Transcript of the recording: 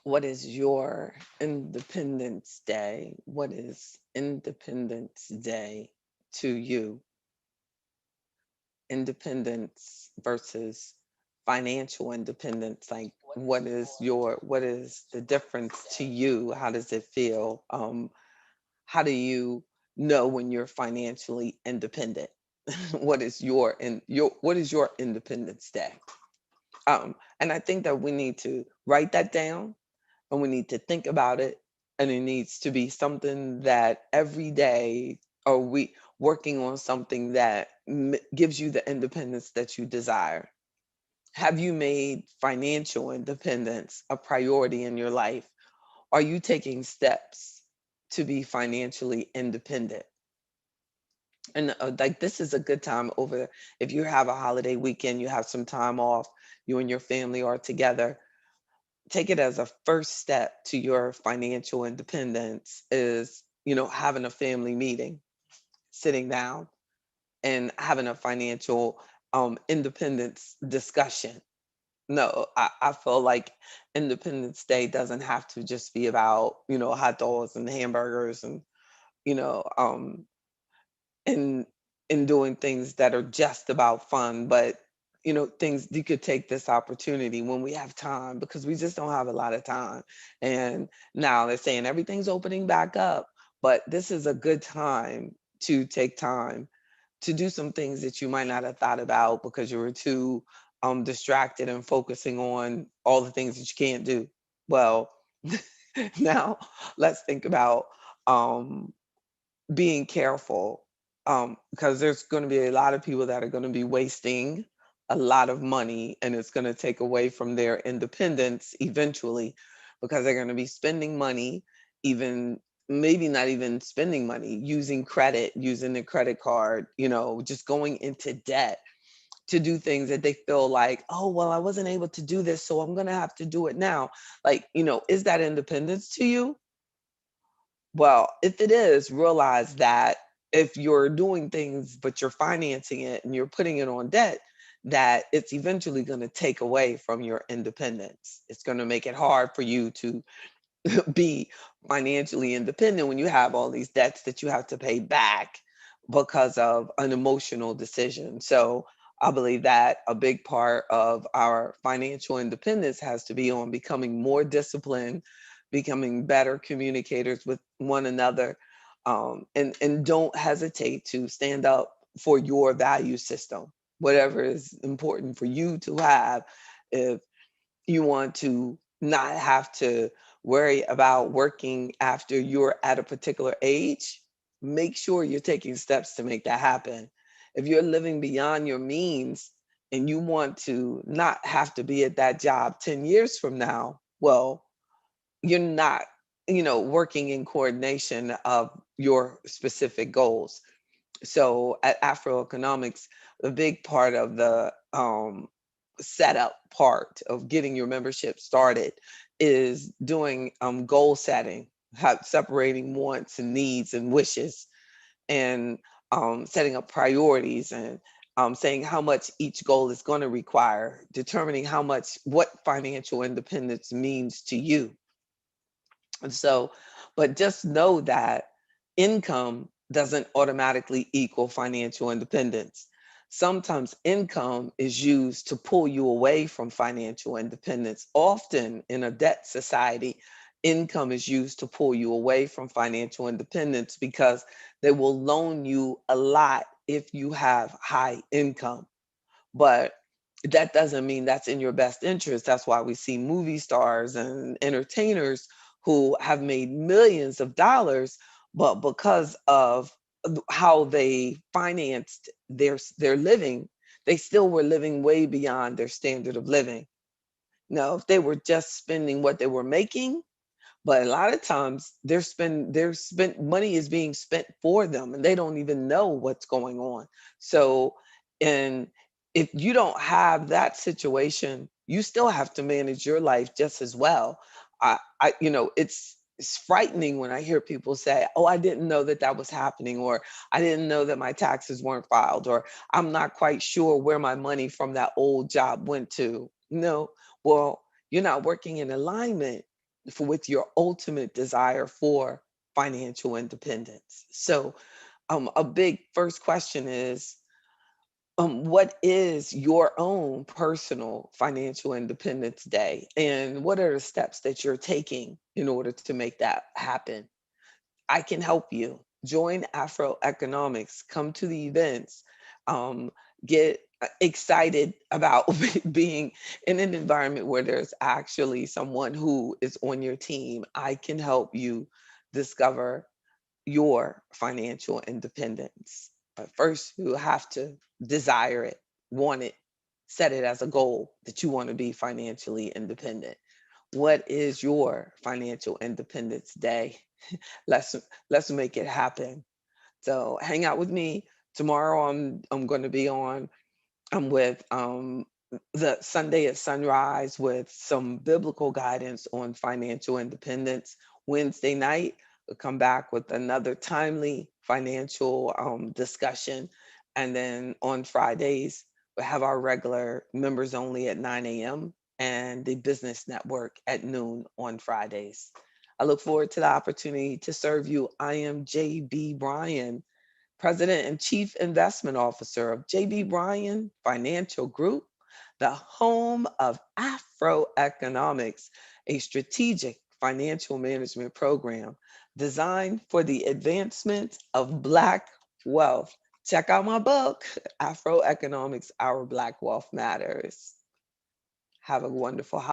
What is your Independence Day? What is Independence Day to you? Independence versus financial independence. Like, what is the difference to you? How does it feel? How do you know when you're financially independent? What is your Independence Day? And I think that we need to write that down, and we need to think about it, and it needs to be something that every day are we working on something that gives you the independence that you desire. Have you made financial independence a priority in your life? Are you taking steps to be financially independent? And like, this is a good time over, if you have a holiday weekend, you have some time off, you and your family are together, take it as a first step to your financial independence is, having a family meeting, sitting down and having a financial independence discussion. No, I feel like Independence Day doesn't have to just be about, hot dogs and hamburgers and, you know, um, and doing things that are just about fun, but things you could take this opportunity when we have time, because we just don't have a lot of time. And now they're saying everything's opening back up, but this is a good time to take time to do some things that you might not have thought about because you were too distracted and focusing on all the things that you can't do. Well, now let's think about um, being careful, because there's going to be a lot of people that are going to be wasting a lot of money, and it's going to take away from their independence eventually, because they're going to be spending money, even maybe not even spending money, using credit, using the credit card, just going into debt to do things that they feel like, oh, well, I wasn't able to do this, so I'm going to have to do it now. Like, is that independence to you? Well, if it is, realize that if you're doing things, but you're financing it and you're putting it on debt, that it's eventually going to take away from your independence. It's going to make it hard for you to be financially independent when you have all these debts that you have to pay back because of an emotional decision. So I believe that a big part of our financial independence has to be on becoming more disciplined, becoming better communicators with one another, and don't hesitate to stand up for your value system, whatever is important for you to have. If you want to not have to worry about working after you're at a particular age, make sure you're taking steps to make that happen. If you're living beyond your means and you want to not have to be at that job 10 years from now, well, you're not, working in coordination of your specific goals. So at Afroeconomics, a big part of the setup part of getting your membership started is doing goal setting, separating wants and needs and wishes, and setting up priorities, and saying how much each goal is going to require, determining what financial independence means to you. And so, but just know that income doesn't automatically equal financial independence. Sometimes income is used to pull you away from financial independence. Often in a debt society, income is used to pull you away from financial independence because they will loan you a lot if you have high income. But that doesn't mean that's in your best interest. That's why we see movie stars and entertainers who have made millions of dollars, but because of how they financed their living, they still were living way beyond their standard of living. Now, if they were just spending what they were making, but a lot of times their spent money is being spent for them and they don't even know what's going on. So, and if you don't have that situation, you still have to manage your life just as well. It's frightening when I hear people say, "Oh, I didn't know that that was happening," or "I didn't know that my taxes weren't filed," or "I'm not quite sure where my money from that old job went to." No, well, you're not working in alignment. with your ultimate desire for financial independence. So, a big first question is, what is your own personal financial independence day? And what are the steps that you're taking in order to make that happen? I can help you. Join Afro Economics, come to the events, um, get excited about being in an environment where there's actually someone who is on your team. I can help you discover your financial independence. But first, you have to desire it, want it, set it as a goal that you want to be financially independent. What is your financial independence day? Let's let's make it happen. So hang out with me tomorrow. I'm going to be on. I'm with the Sunday at Sunrise with some biblical guidance on financial independence. Wednesday night, we'll come back with another timely financial discussion. And then on Fridays, we'll have our regular members only at 9 a.m. and the business network at noon on Fridays. I look forward to the opportunity to serve you. I am JB Bryan, President and Chief Investment Officer of JB Bryan Financial Group, the home of Afro Economics, a strategic financial management program designed for the advancement of Black wealth. Check out my book, Afro Economics Our Black Wealth Matters. Have a wonderful